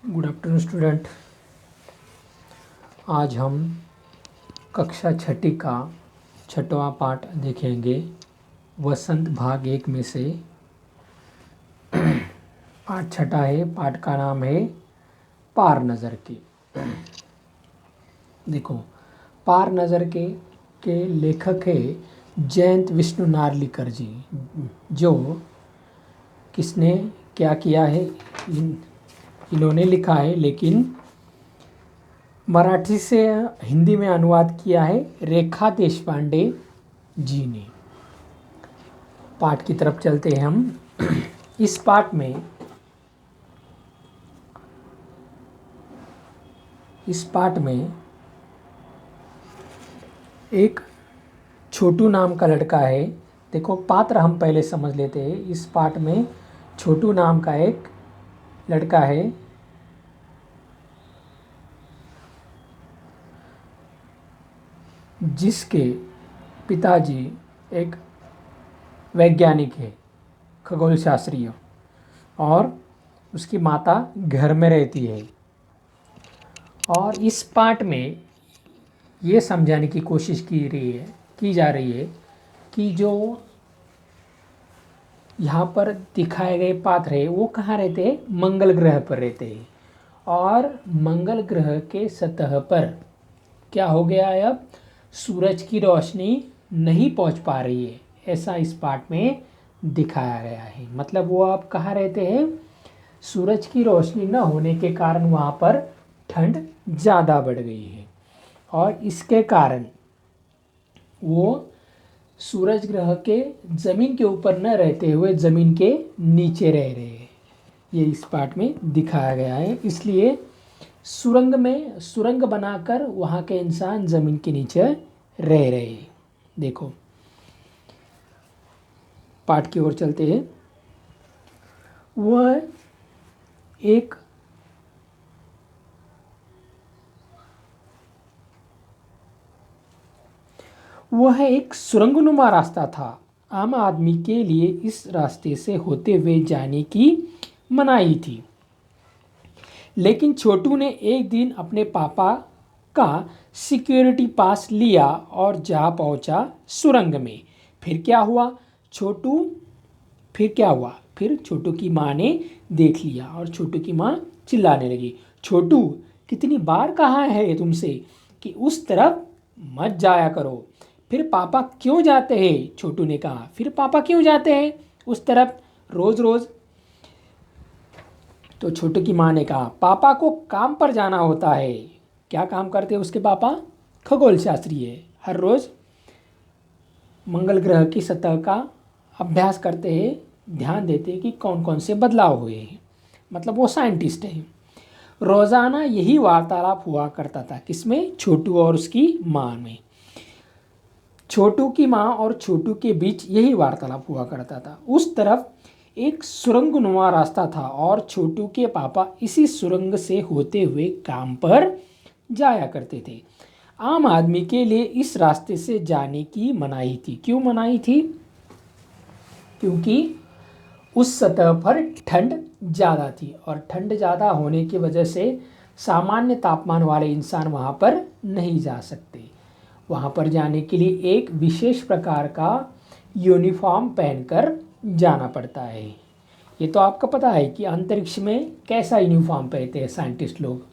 Good afternoon student. आज हम कक्षा छठी का छठवां पाठ देखेंगे। वसंत भाग 1 में से पाठ छठा है। पाठ का नाम है पार नज़र के। देखो, पार नज़र के लेखक है जयंत विष्णु नार्लिकर जी। जो किसने क्या किया है, इन्होंने लिखा है, लेकिन मराठी से हिंदी में अनुवाद किया है रेखा देशपांडे जी ने। पाठ की तरफ चलते हैं हम। इस पाठ में एक छोटू नाम का लड़का है। देखो, पात्र हम पहले समझ लेते हैं। इस पाठ में छोटू नाम का एक लड़का है जिसके पिताजी एक वैज्ञानिक है, खगोल शास्त्री, और उसकी माता घर में रहती है। और इस पाठ में ये समझाने की कोशिश की जा रही है कि जो यहाँ पर दिखाए गए पात्र है वो कहाँ रहते हैं, मंगल ग्रह पर रहते हैं। और मंगल ग्रह के सतह पर क्या हो गया है, अब सूरज की रोशनी नहीं पहुँच पा रही है, ऐसा इस पाठ में दिखाया गया है। मतलब वो अब कहाँ रहते हैं, सूरज की रोशनी न होने के कारण वहाँ पर ठंड ज़्यादा बढ़ गई है। और इसके कारण वो सूरज ग्रह के ज़मीन के ऊपर न रहते हुए ज़मीन के नीचे रह रहे हैं, ये इस पाठ में दिखाया गया है। इसलिए सुरंग बनाकर वहाँ के इंसान ज़मीन के नीचे रह रहे हैं। देखो, पाठ की ओर चलते हैं। वह एक सुरंगनुमा रास्ता था। आम आदमी के लिए इस रास्ते से होते हुए जाने की मनाही थी। लेकिन छोटू ने एक दिन अपने पापा का सिक्योरिटी पास लिया और जा पहुंचा सुरंग में। फिर क्या हुआ, फिर छोटू की माँ ने देख लिया और छोटू की माँ चिल्लाने लगी, छोटू, कितनी बार कहा है तुमसे कि उस तरफ मत जाया करो। फिर पापा क्यों जाते हैं, छोटू ने कहा। फिर पापा क्यों जाते हैं उस तरफ रोज़ रोज़। तो छोटू की माँ ने कहा, पापा को काम पर जाना होता है। क्या काम करते हैं उसके पापा, खगोल शास्त्री है। हर रोज़ मंगल ग्रह की सतह का अभ्यास करते हैं, ध्यान देते हैं कि कौन कौन से बदलाव हुए हैं। मतलब वो साइंटिस्ट हैं। रोज़ाना यही वार्तालाप हुआ करता था, किसमें, छोटू और उसकी माँ में। छोटू की माँ और छोटू के बीच यही वार्तालाप हुआ करता था। उस तरफ एक सुरंगनुमा रास्ता था और छोटू के पापा इसी सुरंग से होते हुए काम पर जाया करते थे। आम आदमी के लिए इस रास्ते से जाने की मनाही थी। क्यों मनाही थी, क्योंकि उस सतह पर ठंड ज़्यादा थी और ठंड ज़्यादा होने की वजह से सामान्य तापमान वाले इंसान वहाँ पर नहीं जा सकते। वहाँ पर जाने के लिए एक विशेष प्रकार का यूनिफॉर्म पहनकर जाना पड़ता है। ये तो आपको पता है कि अंतरिक्ष में कैसा यूनिफॉर्म पहनते हैं साइंटिस्ट लोग।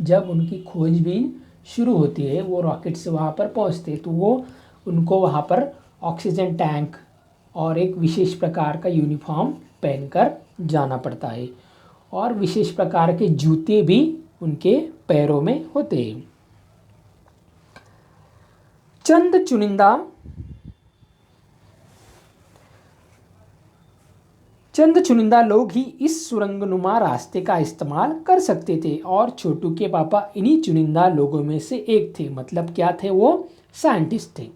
जब उनकी खोजबीन शुरू होती है, वो रॉकेट से वहाँ पर पहुँचते, तो वो उनको वहाँ पर ऑक्सीजन टैंक और एक विशेष प्रकार का यूनिफॉर्म पहनकर जाना पड़ता है। और विशेष प्रकार के जूते भी उनके पैरों में होते हैं। चंद चुनिंदा लोग ही इस सुरंगनुमा रास्ते का इस्तेमाल कर सकते थे और छोटू के पापा इन्हीं चुनिंदा लोगों में से एक थे। मतलब क्या थे, वो साइंटिस्ट थे।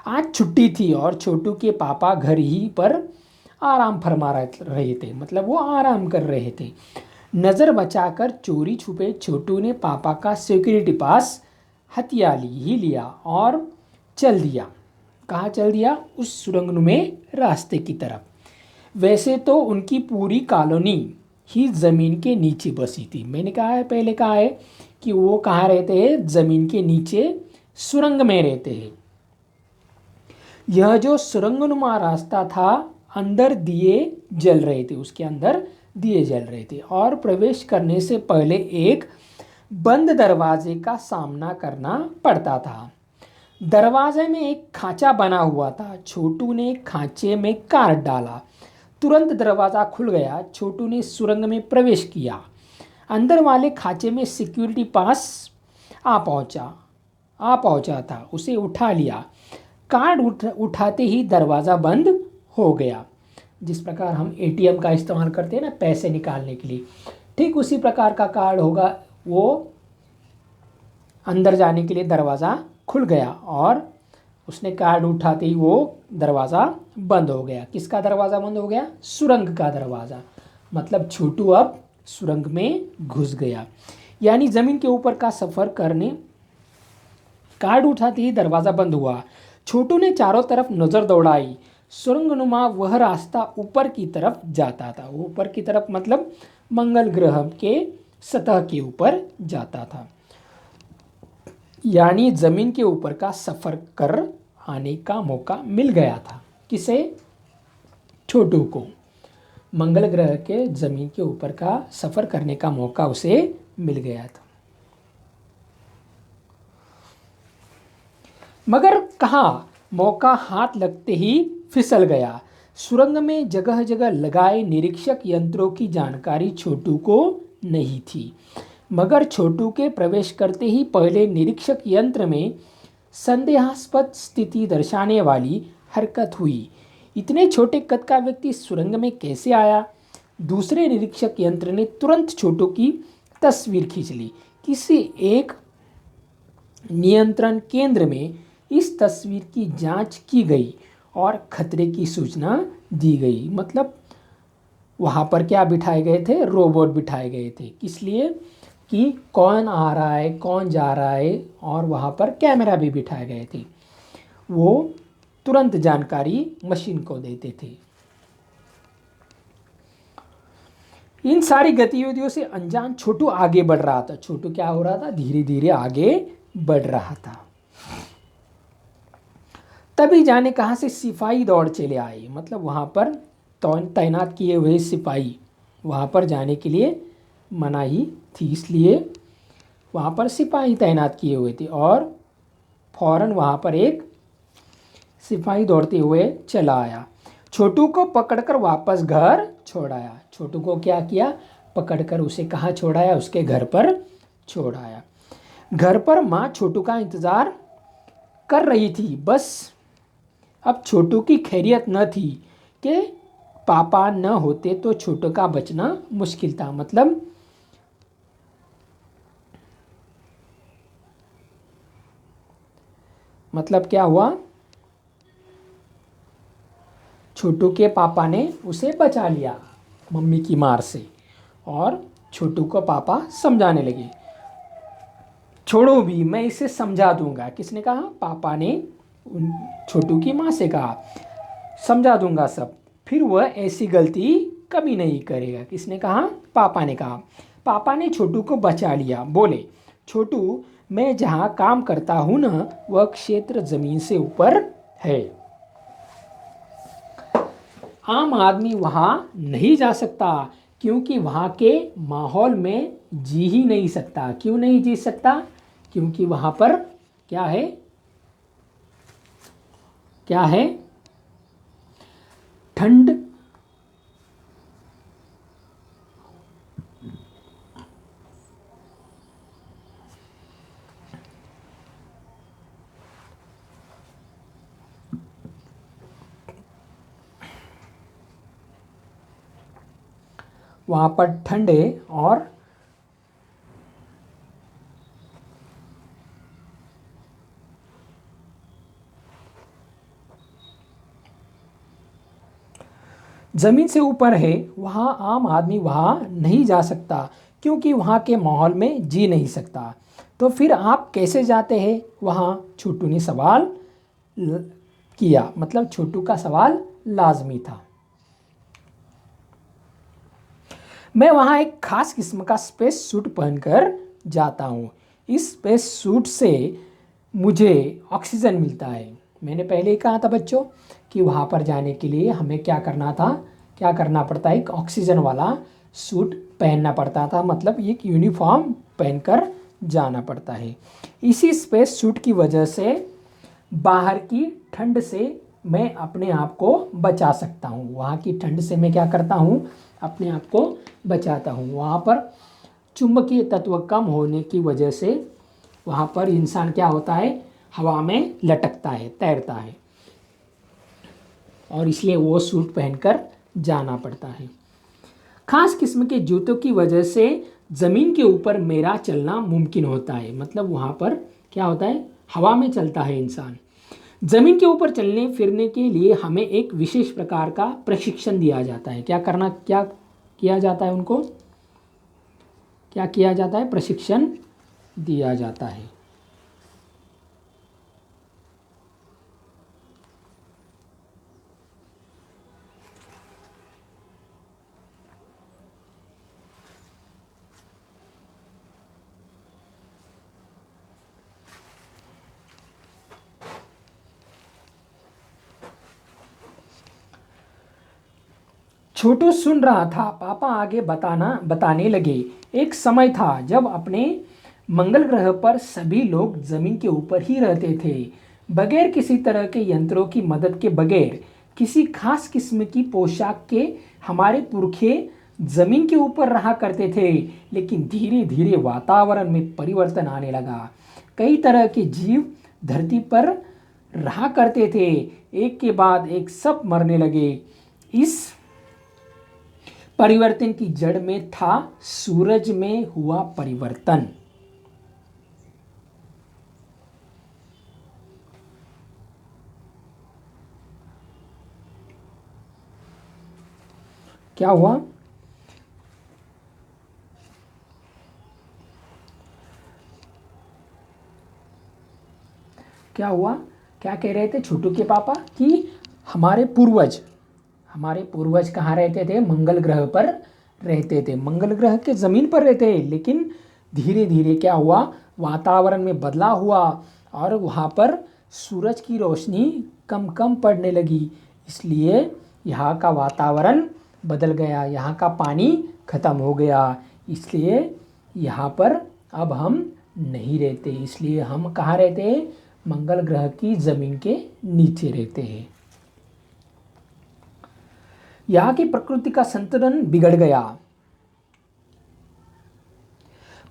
आज छुट्टी थी और छोटू के पापा घर ही पर आराम फरमा रहे थे। मतलब वो आराम कर रहे थे। नज़र बचाकर चोरी छुपे छोटू ने पापा का सिक्योरिटी पास ही लिया और चल दिया। कहाँ चल दिया, उस सुरंगनुमे रास्ते की तरफ। वैसे तो उनकी पूरी कॉलोनी ही ज़मीन के नीचे बसी थी। मैंने कहा है, पहले कहा है कि वो कहाँ रहते हैं, ज़मीन के नीचे सुरंग में रहते हैं। यह जो सुरंगनुमा रास्ता था, अंदर दिए जल रहे थे, उसके अंदर दिए जल रहे थे, और प्रवेश करने से पहले एक बंद दरवाजे का सामना करना पड़ता था। दरवाजे में एक खांचा बना हुआ था। छोटू ने खांचे में काट डाला, तुरंत दरवाज़ा खुल गया। छोटू ने सुरंग में प्रवेश किया। अंदर वाले खांचे में सिक्योरिटी पास आ पहुंचा था। उसे उठा लिया। कार्ड उठाते ही दरवाज़ा बंद हो गया। जिस प्रकार हम एटीएम का इस्तेमाल करते हैं ना पैसे निकालने के लिए, ठीक उसी प्रकार का कार्ड होगा। वो अंदर जाने के लिए दरवाज़ा खुल गया और उसने कार्ड उठाते ही वो दरवाज़ा बंद हो गया। किसका दरवाज़ा बंद हो गया? सुरंग का दरवाज़ा। मतलब छोटू अब सुरंग में घुस गया। यानी ज़मीन के ऊपर का सफ़र करने, कार्ड उठाते ही दरवाज़ा बंद हुआ। छोटू ने चारों तरफ नज़र दौड़ाई। सुरंगनुमा वह रास्ता ऊपर की तरफ जाता था। ऊपर की तरफ मतलब मंगल ग्रह के सतह के ऊपर जाता था। यानी ज़मीन के ऊपर का सफ़र कर आने का मौका मिल गया था। किसे? छोटू को। मंगल ग्रह के ज़मीन के ऊपर का सफ़र करने का मौका उसे मिल गया था। मगर कहाँ, मौका हाथ लगते ही फिसल गया। सुरंग में जगह जगह लगाए निरीक्षक यंत्रों की जानकारी छोटू को नहीं थी। मगर छोटू के प्रवेश करते ही पहले निरीक्षक यंत्र में संदेहास्पद स्थिति दर्शाने वाली हरकत हुई। इतने छोटे कद का व्यक्ति सुरंग में कैसे आया? दूसरे निरीक्षक यंत्र ने तुरंत छोटू की तस्वीर खींच ली। किसी एक नियंत्रण केंद्र में इस तस्वीर की जांच की गई और खतरे की सूचना दी गई। मतलब वहाँ पर क्या बिठाए गए थे? रोबोट बिठाए गए थे। किस लिए? कि कौन आ रहा है, कौन जा रहा है, और वहाँ पर कैमरा भी बिठाए गए थे। वो तुरंत जानकारी मशीन को देते थे। इन सारी गतिविधियों से अनजान छोटू आगे बढ़ रहा था। छोटू क्या हो रहा था? धीरे धीरे आगे बढ़ रहा था। तभी जाने कहाँ से सिपाही दौड़ चले आए। मतलब वहाँ पर तैनात किए हुए सिपाही, वहाँ पर जाने के लिए मनाही थी, इसलिए वहाँ पर सिपाही तैनात किए हुए थे। और फौरन वहाँ पर एक सिपाही दौड़ते हुए चला आया। छोटू को पकड़कर वापस घर छोड़ाया। छोटू को क्या किया? पकड़कर उसे कहाँ छोड़ाया? उसके घर पर छोड़ाया। घर पर माँ छोटू का इंतज़ार कर रही थी। बस अब छोटू की खैरियत न थी कि पापा न होते तो छोटू का बचना मुश्किल था। मतलब क्या हुआ? छोटू के पापा ने उसे बचा लिया मम्मी की मार से, और छोटू को पापा समझाने लगे। छोड़ो भी, मैं इसे समझा दूंगा। किसने कहा? पापा ने छोटू की माँ से कहा, समझा दूंगा सब, फिर वह ऐसी गलती कभी नहीं करेगा। किसने कहा? पापा ने कहा। पापा ने छोटू को बचा लिया। बोले, छोटू, मैं जहाँ काम करता हूँ ना, वह क्षेत्र ज़मीन से ऊपर है। आम आदमी वहाँ नहीं जा सकता, क्योंकि वहाँ के माहौल में जी ही नहीं सकता। क्यों नहीं जी सकता? क्योंकि वहाँ पर क्या है? क्या है? ठंड। वहाँ पर ठंड है और ज़मीन से ऊपर है। वहाँ आम आदमी वहाँ नहीं जा सकता, क्योंकि वहाँ के माहौल में जी नहीं सकता। तो फिर आप कैसे जाते हैं वहाँ? छोटू ने सवाल किया। मतलब छोटू का सवाल लाजमी था। मैं वहाँ एक खास किस्म का स्पेस सूट पहनकर जाता हूँ। इस स्पेस सूट से मुझे ऑक्सीजन मिलता है। मैंने पहले ही कहा था बच्चों कि वहाँ पर जाने के लिए हमें क्या करना था, क्या करना पड़ता है, एक ऑक्सीजन वाला सूट पहनना पड़ता था, मतलब एक यूनिफॉर्म पहनकर जाना पड़ता है। इसी स्पेस सूट की वजह से बाहर की ठंड से मैं अपने आप को बचा सकता हूँ। वहाँ की ठंड से मैं क्या करता हूँ, अपने आप को बचाता हूँ। वहाँ पर चुंबकीय तत्व कम होने की वजह से वहाँ पर इंसान क्या होता है, हवा में लटकता है, तैरता है, और इसलिए वो सूट पहनकर जाना पड़ता है। खास किस्म के जूतों की वजह से ज़मीन के ऊपर मेरा चलना मुमकिन होता है। मतलब वहाँ पर क्या होता है, हवा में चलता है इंसान। ज़मीन के ऊपर चलने फिरने के लिए हमें एक विशेष प्रकार का प्रशिक्षण दिया जाता है। क्या किया जाता है, उनको क्या किया जाता है, प्रशिक्षण दिया जाता है। छोटू सुन रहा था। पापा आगे बताने लगे। एक समय था जब अपने मंगल ग्रह पर सभी लोग जमीन के ऊपर ही रहते थे, बगैर किसी तरह के यंत्रों की मदद के, बगैर किसी खास किस्म की पोशाक के हमारे पुरखे जमीन के ऊपर रहा करते थे। लेकिन धीरे धीरे वातावरण में परिवर्तन आने लगा। कई तरह के जीव धरती पर रहा करते थे, एक के बाद एक सब मरने लगे। इस परिवर्तन की जड़ में था सूरज में हुआ परिवर्तन। क्या हुआ, क्या हुआ, क्या कह रहे थे छोटू के पापा कि हमारे पूर्वज कहाँ रहते थे, मंगल ग्रह पर रहते थे, मंगल ग्रह के ज़मीन पर रहते हैं। लेकिन धीरे धीरे क्या हुआ, वातावरण में बदलाव हुआ और वहाँ पर सूरज की रोशनी कम कम पड़ने लगी। इसलिए यहाँ का वातावरण बदल गया, यहाँ का पानी ख़त्म हो गया। इसलिए यहाँ पर अब हम नहीं रहते। इसलिए हम कहाँ रहते हैं, मंगल ग्रह की ज़मीन के नीचे रहते हैं। यहाँ की प्रकृति का संतुलन बिगड़ गया।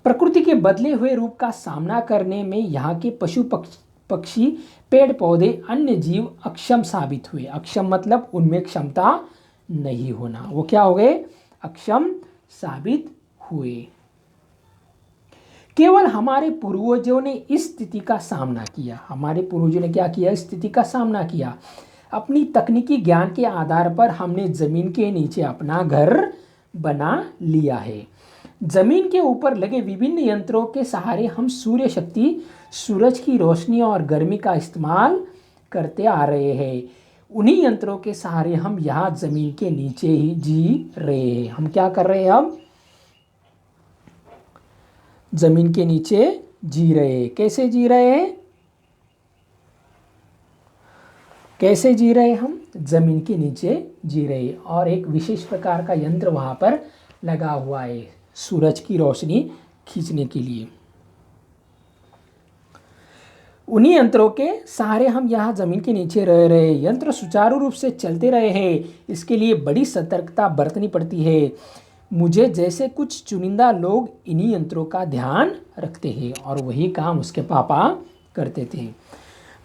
प्रकृति के बदले हुए रूप का सामना करने में यहाँ के पशु पक्षी, पेड़ पौधे, अन्य जीव अक्षम साबित हुए। अक्षम मतलब उनमें क्षमता नहीं होना, वो क्या हो गए, अक्षम साबित हुए। केवल हमारे पूर्वजों ने इस स्थिति का सामना किया। हमारे पूर्वजों ने क्या किया, इस स्थिति का सामना किया। अपनी तकनीकी ज्ञान के आधार पर हमने ज़मीन के नीचे अपना घर बना लिया है। ज़मीन के ऊपर लगे विभिन्न यंत्रों के सहारे हम सूर्य शक्ति, सूरज की रोशनी और गर्मी का इस्तेमाल करते आ रहे हैं। उन्हीं यंत्रों के सहारे हम यहाँ ज़मीन के नीचे ही जी रहे हैं। हम क्या कर रहे हैं, अब ज़मीन के नीचे जी रहे हैं। कैसे जी रहे हैं, कैसे जी रहे, हम ज़मीन के नीचे जी रहे। और एक विशेष प्रकार का यंत्र वहाँ पर लगा हुआ है सूरज की रोशनी खींचने के लिए। उन्हीं यंत्रों के सहारे हम यहाँ ज़मीन के नीचे रह रहे। यंत्र सुचारू रूप से चलते रहे हैं, इसके लिए बड़ी सतर्कता बरतनी पड़ती है। मुझे जैसे कुछ चुनिंदा लोग इन्हीं यंत्रों का ध्यान रखते हैं और वही काम उसके पापा करते थे।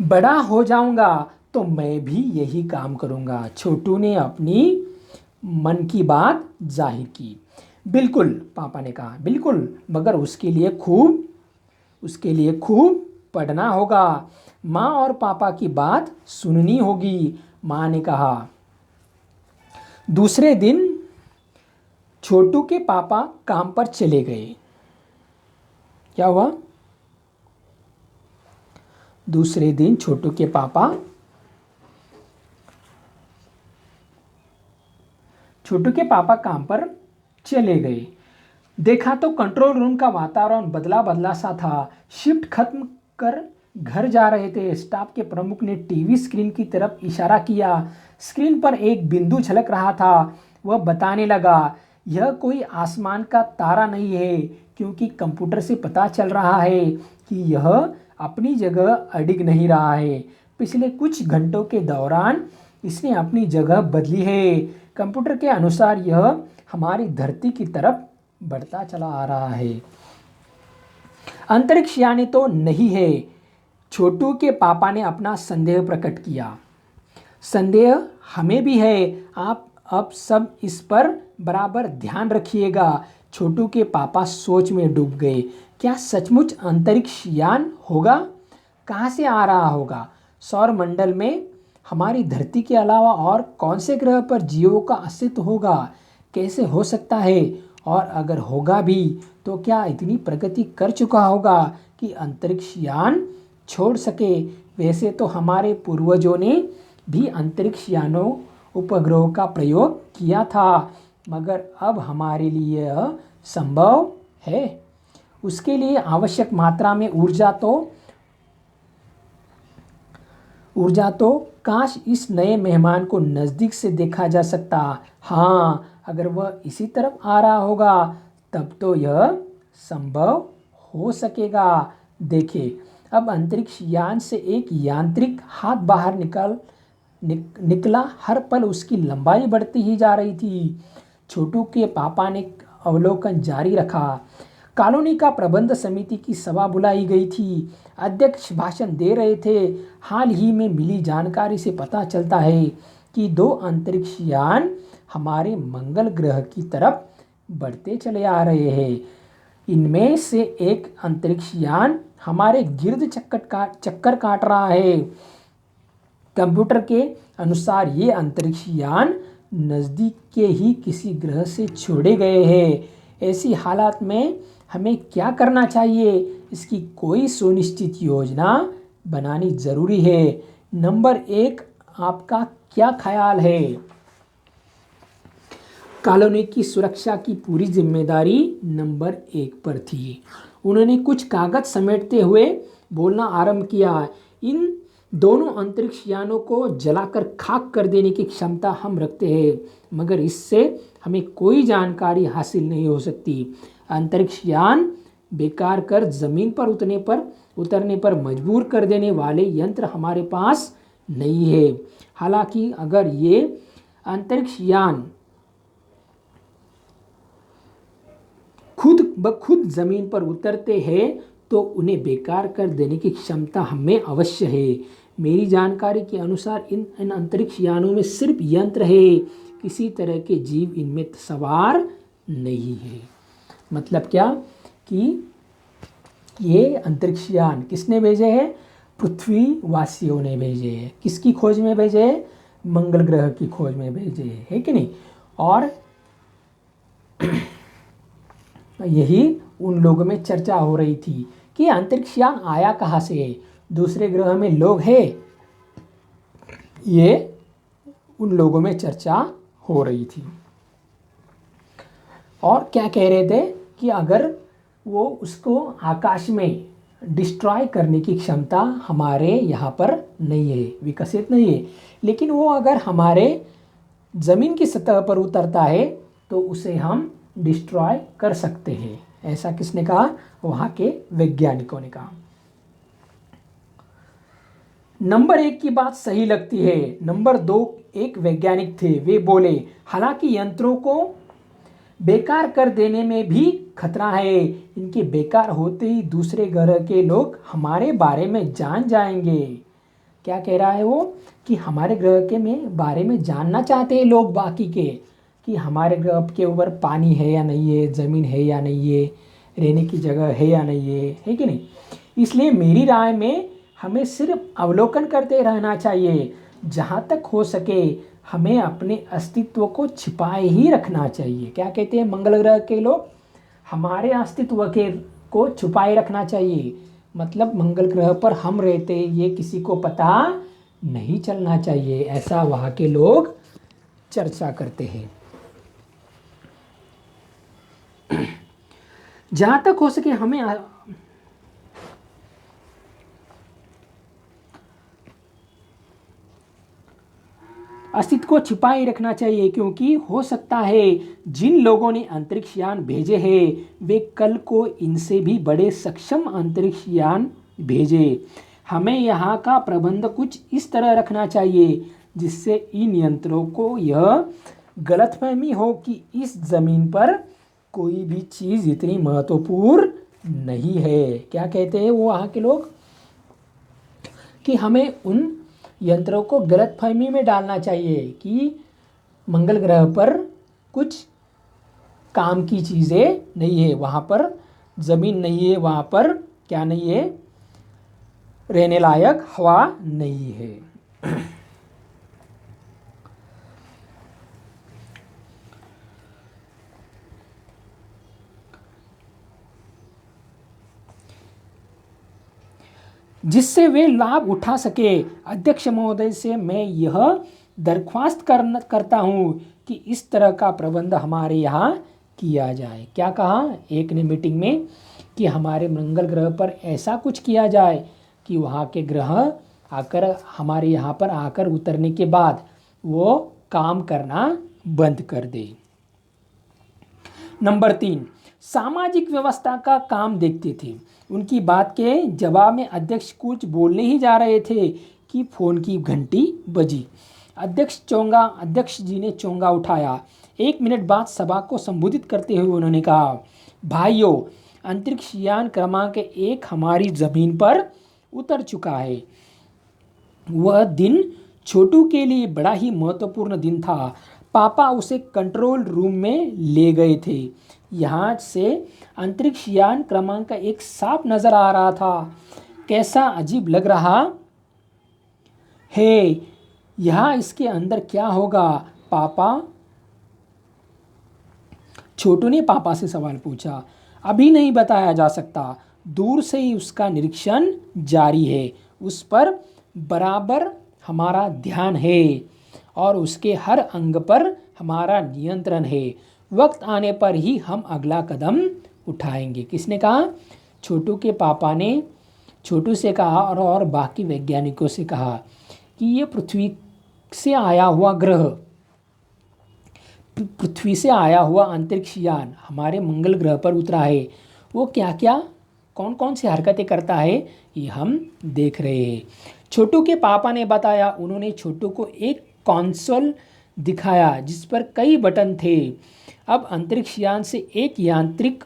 बड़ा हो जाऊंगा तो मैं भी यही काम करूंगा, छोटू ने अपनी मन की बात जाहिर की। बिल्कुल, पापा ने कहा, बिल्कुल, मगर उसके लिए खूब पढ़ना होगा। माँ और पापा की बात सुननी होगी, माँ ने कहा। दूसरे दिन छोटू के पापा काम पर चले गए। क्या हुआ, दूसरे दिन छोटू के पापा काम पर चले गए। देखा तो कंट्रोल रूम का वातावरण बदला बदला सा था। शिफ्ट खत्म कर घर जा रहे थे। स्टाफ के प्रमुख ने टीवी स्क्रीन की तरफ इशारा किया। स्क्रीन पर एक बिंदु झलक रहा था। वह बताने लगा, यह कोई आसमान का तारा नहीं है, क्योंकि कंप्यूटर से पता चल रहा है कि यह अपनी जगह अडिग नहीं रहा है। पिछले कुछ घंटों के दौरान इसने अपनी जगह बदली है। कंप्यूटर के अनुसार यह हमारी धरती की तरफ बढ़ता चला आ रहा है। अंतरिक्ष यानी तो नहीं है। छोटू के पापा ने अपना संदेह प्रकट किया। संदेह हमें भी है। आप अब सब इस पर बराबर ध्यान रखिएगा। छोटू के पापा सोच में डूब गए। क्या सचमुच अंतरिक्ष यान होगा? कहाँ से आ रहा होगा? सौर मंडल में हमारी धरती के अलावा और कौन से ग्रह पर जीवों का अस्तित्व होगा? कैसे हो सकता है? और अगर होगा भी तो क्या इतनी प्रगति कर चुका होगा कि अंतरिक्ष यान छोड़ सके? वैसे तो हमारे पूर्वजों ने भी अंतरिक्ष यानों उपग्रहों का प्रयोग किया था, मगर अब हमारे लिए यह संभव है। उसके लिए आवश्यक मात्रा में ऊर्जा तो काश इस नए मेहमान को नज़दीक से देखा जा सकता। हाँ, अगर वह इसी तरफ आ रहा होगा तब तो यह संभव हो सकेगा। देखिए, अब अंतरिक्ष यान से एक यांत्रिक हाथ बाहर निकला। हर पल उसकी लंबाई बढ़ती ही जा रही थी। छोटू के पापा ने अवलोकन जारी रखा। कॉलोनी का प्रबंध समिति की सभा बुलाई गई थी। अध्यक्ष भाषण दे रहे थे। हाल ही में मिली जानकारी से पता चलता है कि 2 अंतरिक्ष यान हमारे मंगल ग्रह की तरफ बढ़ते चले आ रहे हैं। इनमें से एक अंतरिक्ष यान हमारे गिर्द चक्कर काट रहा है। कंप्यूटर के अनुसार ये अंतरिक्ष यान नज़दीक के ही किसी ग्रह से छोड़े गए हैं। ऐसी हालात में हमें क्या करना चाहिए? इसकी कोई सुनिश्चित योजना बनानी ज़रूरी है। नंबर 1, आपका क्या ख्याल है? कॉलोनी की सुरक्षा की पूरी जिम्मेदारी नंबर 1 पर थी। उन्होंने कुछ कागज समेटते हुए बोलना आरंभ किया। इन दोनों अंतरिक्ष यानों को जलाकर खाक कर देने की क्षमता हम रखते हैं, मगर इससे हमें कोई जानकारी हासिल नहीं हो सकती। अंतरिक्ष यान बेकार कर जमीन पर उतरने पर मजबूर कर देने वाले यंत्र हमारे पास नहीं है। हालांकि अगर ये अंतरिक्ष यान खुद ब खुद जमीन पर उतरते हैं तो उन्हें बेकार कर देने की क्षमता हमें अवश्य है। मेरी जानकारी के अनुसार इन अंतरिक्ष यानों में सिर्फ यंत्र है, किसी तरह के जीव इनमें सवार नहीं है। मतलब क्या कि ये अंतरिक्ष यान किसने भेजे हैं? पृथ्वीवासियों ने भेजे हैं। किसकी खोज में भेजे हैं? मंगल ग्रह की खोज में भेजे हैं, है कि नहीं? और यही उन लोगों में चर्चा हो रही थी कि अंतरिक्ष यान आया कहाँ से है, दूसरे ग्रह में लोग हैं। ये उन लोगों में चर्चा हो रही थी। और क्या कह रहे थे कि अगर वो उसको आकाश में डिस्ट्रॉय करने की क्षमता हमारे यहाँ पर नहीं है, विकसित नहीं है, लेकिन वो अगर हमारे ज़मीन की सतह पर उतरता है तो उसे हम डिस्ट्रॉय कर सकते हैं। ऐसा किसने कहा? वहाँ के वैज्ञानिकों ने कहा। नंबर 1 की बात सही लगती है। नंबर 2 एक वैज्ञानिक थे। वे बोले, हालांकि यंत्रों को बेकार कर देने में भी खतरा है। इनके बेकार होते ही दूसरे ग्रह के लोग हमारे बारे में जान जाएंगे। क्या कह रहा है वो? कि हमारे ग्रह के बारे में जानना चाहते हैं लोग बाकी के, कि हमारे ग्रह के ऊपर पानी है या नहीं है, ज़मीन है या नहीं है, रहने की जगह है या नहीं है कि नहीं? इसलिए मेरी राय में हमें सिर्फ अवलोकन करते रहना चाहिए। जहाँ तक हो सके हमें अपने अस्तित्व को छिपाए ही रखना चाहिए। क्या कहते हैं मंगल ग्रह के लोग? हमारे अस्तित्व को छुपाए रखना चाहिए। मतलब मंगल ग्रह पर हम रहते ये किसी को पता नहीं चलना चाहिए, ऐसा वहाँ के लोग चर्चा करते हैं। जहाँ तक हो सके हमें अस्तित्व को छिपाए रखना चाहिए, क्योंकि हो सकता है जिन लोगों ने अंतरिक्ष यान भेजे हैं वे कल को इनसे भी बड़े सक्षम अंतरिक्ष यान भेजे। हमें यहाँ का प्रबंध कुछ इस तरह रखना चाहिए जिससे इन यंत्रों को यह गलतफहमी हो कि इस ज़मीन पर कोई भी चीज़ इतनी महत्वपूर्ण नहीं है। क्या कहते हैं वो वहाँ के लोग, कि हमें उन यंत्रों को गलतफहमी में डालना चाहिए कि मंगल ग्रह पर कुछ काम की चीज़ें नहीं है, वहाँ पर ज़मीन नहीं है, वहाँ पर क्या नहीं है, रहने लायक हवा नहीं है। जिससे वे लाभ उठा सके। अध्यक्ष महोदय से मैं यह दरख्वास्त करता हूँ कि इस तरह का प्रबंध हमारे यहाँ किया जाए। क्या कहा एक ने मीटिंग में, कि हमारे मंगल ग्रह पर ऐसा कुछ किया जाए कि वहाँ के ग्रह आकर हमारे यहाँ पर आकर उतरने के बाद वो काम करना बंद कर दे। नंबर 3, सामाजिक व्यवस्था का काम देखते थे। उनकी बात के जवाब में अध्यक्ष कुछ बोलने ही जा रहे थे कि फ़ोन की घंटी बजी। अध्यक्ष जी ने चोंगा उठाया। 1 मिनट बाद सभा को संबोधित करते हुए उन्होंने कहा, भाइयों, अंतरिक्ष यान क्रमांक 1 हमारी ज़मीन पर उतर चुका है। वह दिन छोटू के लिए बड़ा ही महत्वपूर्ण दिन था। पापा उसे कंट्रोल रूम में ले गए थे। यहाँ से अंतरिक्ष यान क्रमांक 1 साफ नजर आ रहा था। कैसा अजीब लग रहा है। यहाँ इसके अंदर क्या होगा पापा? छोटू ने पापा से सवाल पूछा। अभी नहीं बताया जा सकता, दूर से ही उसका निरीक्षण जारी है। उस पर बराबर हमारा ध्यान है और उसके हर अंग पर हमारा नियंत्रण है। वक्त आने पर ही हम अगला कदम उठाएंगे। किसने कहा? छोटू के पापा ने छोटू से कहा और बाकी वैज्ञानिकों से कहा कि ये पृथ्वी से आया हुआ ग्रह, पृथ्वी से आया हुआ अंतरिक्ष यान हमारे मंगल ग्रह पर उतरा है। वो क्या क्या कौन कौन सी हरकतें करता है ये हम देख रहे हैं। छोटू के पापा ने बताया। उन्होंने छोटू को एक कंसोल दिखाया जिस पर कई बटन थे। अब अंतरिक्ष यान से एक यांत्रिक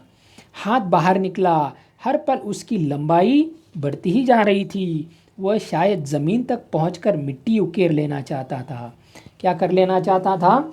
हाथ बाहर निकला। हर पल उसकी लंबाई बढ़ती ही जा रही थी। वह शायद ज़मीन तक पहुंचकर मिट्टी उकेर लेना चाहता था। क्या कर लेना चाहता था?